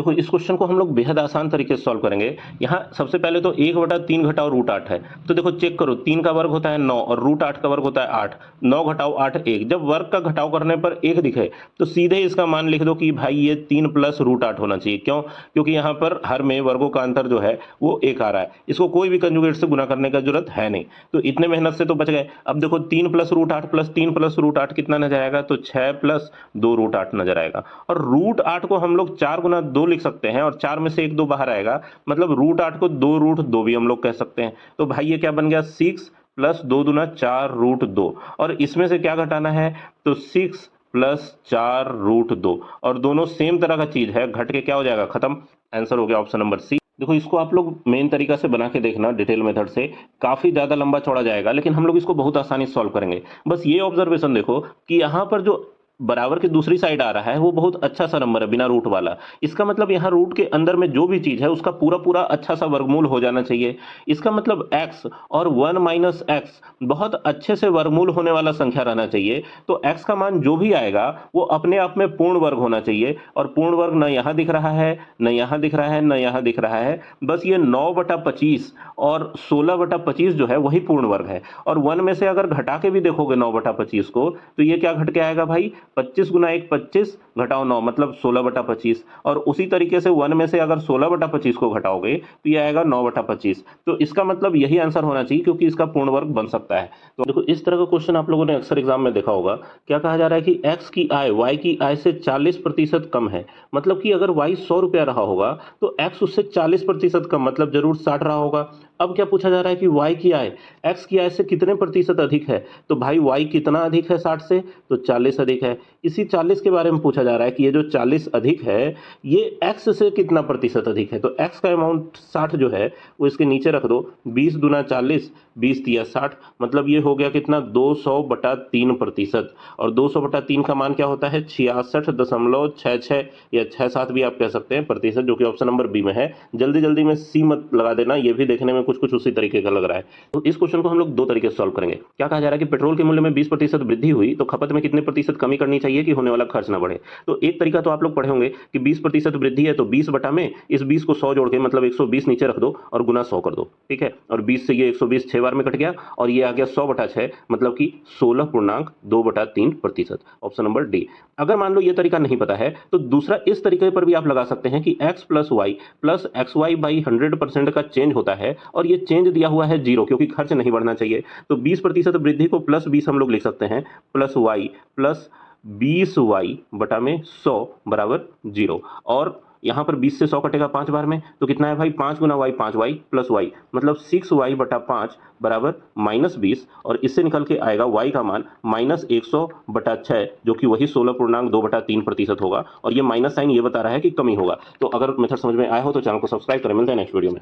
देखो इस क्वेश्चन को हम लोग बेहद आसान तरीके से सॉल्व करेंगे। यहाँ सबसे पहले तो 1/3 घटाओ √8 है, तो देखो चेक करो, 3 का वर्ग होता है 9 और √8 का वर्ग होता है 8। 9 घटाओ 8 1। जब वर्ग का घटाव करने पर 1 दिखे तो सीधे इसका मान लिख दो कि भाई ये 3 + √8 होना चाहिए। क्यों? क्योंकि यहाँ पर हर में वर्गों का अंतर जो है वो 1 आ रहा है, इसको कोई भी कंजुगेट से गुना करने का जरूरत है नहीं, तो इतने मेहनत से तो बच गए। अब देखो 3 + √8 + 3 + √8 कितना नजर आएगा, तो 6 + 2 √8 नजर आएगा। और √8 को हम लोग 4 × 2 लिख सकते हैं और 4 में से 1 2 बाहर आएगा, मतलब √8 को 2√2 भी हम लोग कह सकते हैं। तो भाई ये क्या बन गया, 6 + 2 दूना 4 √2। और इसमें से क्या घटाना है, तो 6 + 4 √2। और दोनों सेम तरह का चीज है, घट के क्या हो जाएगा, खत्म। आंसर हो गया ऑप्शन नंबर सी। देखो इसको आप लोग मेन तरीका से बना के देखना, डिटेल मेथड से, काफी ज्यादा लंबा चौड़ा जाएगा, लेकिन हम लोग इसको बहुत आसानी से सॉल्व करेंगे। बस ये ऑब्जर्वेशन देखो कि यहाँ पर जो बराबर की दूसरी साइड आ रहा है वो बहुत अच्छा सा नंबर है, बिना रूट वाला। इसका मतलब यहाँ रूट के अंदर में जो भी चीज है उसका पूरा पूरा अच्छा सा वर्गमूल हो जाना चाहिए। इसका मतलब x और 1 - x बहुत अच्छे से वर्गमूल होने वाला संख्या रहना चाहिए। तो x का मान जो भी आएगा वो अपने आप में पूर्ण वर्ग होना चाहिए, और पूर्ण वर्ग न यहाँ दिख रहा है, न यहाँ दिख रहा है, न यहाँ दिख रहा है। बस ये 9/25 और 16/25 जो है वही पूर्ण वर्ग है। और 1 में से अगर घटा के भी देखोगे 9/25 को, तो ये क्या घट के आएगा भाई, 25 × 1 25 घटाओ 9 मतलब 16/25। और उसी तरीके से 1 में से अगर 16/25 को घटाओगे तो ये आएगा 9/25। तो इसका मतलब यही आंसर होना चाहिए, क्योंकि इसका पूर्ण वर्ग बन सकता है। तो देखो इस तरह का क्वेश्चन आप लोगों ने अक्सर एग्जाम में देखा होगा। क्या कहा जा रहा है कि x की आय y की आय से 40% कम है। मतलब कि अगर y 100 रुपया रहा होगा तो x उससे 40% कम, मतलब जरूर 60 रहा होगा। अब क्या पूछा जा रहा है कि y की आय x की आय से कितने प्रतिशत अधिक है। तो भाई y कितना अधिक है 60 से, तो 40 अधिक है। इसी 40 के बारे में पूछा जा रहा है कि ये जो 40 अधिक है ये x से कितना प्रतिशत अधिक है। तो x का अमाउंट 60 जो है वो इसके नीचे रख दो, 20 दूना 40, 20 तिया 60, मतलब ये हो गया कितना, 200/3%। और 200/3 का मान क्या होता है, 66.66 या 67 भी आप कह सकते हैं प्रतिशत, जो कि ऑप्शन नंबर बी में है। जल्दी जल्दी में सी मत लगा देना, ये भी देखने में कुछ कुछ उसी तरीके का लग रहा है। तो इस क्वेश्चन को हम लोग दो तरीके से सॉल्व करेंगे। क्या कहा जा रहा है कि पेट्रोल के मूल्य में 20% वृद्धि हुई तो खपत में कितने प्रतिशत कमी करनी चाहिए कि होने वाला खर्च ना बढ़े। तो एक तरीका तो आप लोग पढ़े होंगे कि 20% वृद्धि है तो 20 बटा में इस 20 को 100 जोड़ के मतलब 120 नीचे रख दो और गुना 100 कर दो, ठीक है। और 20 से ये 120 6 बार में कट गया और ये आ गया 100/6, मतलब कि 16.2/3%, ऑप्शन नंबर डी। अगर मान लो ये तरीका नहीं पता है तो दूसरा इस तरीके पर भी आप लगा सकते हैं कि x + y + xy/100% का चेंज होता है और ये चेंज दिया हुआ है 0, क्योंकि खर्च नहीं बढ़ना चाहिए। तो 20% वृद्धि को +20 हम लोग लिख सकते हैं, +y + 20y बटा में 100 बराबर 0। और यहाँ पर 20 से 100 कटेगा 5 बार में, तो कितना है भाई, 5 × y 5y + y, मतलब 6y/5 बराबर -20। और इससे निकल के आएगा y का मान -100/6, जो कि वही 16.2/3% होगा। और ये माइनस साइन ये बता रहा है कि कमी होगा। तो अगर मेथड समझ में आया हो तो चैनल को सब्सक्राइब करें। मिलते हैं नेक्स्ट वीडियो में।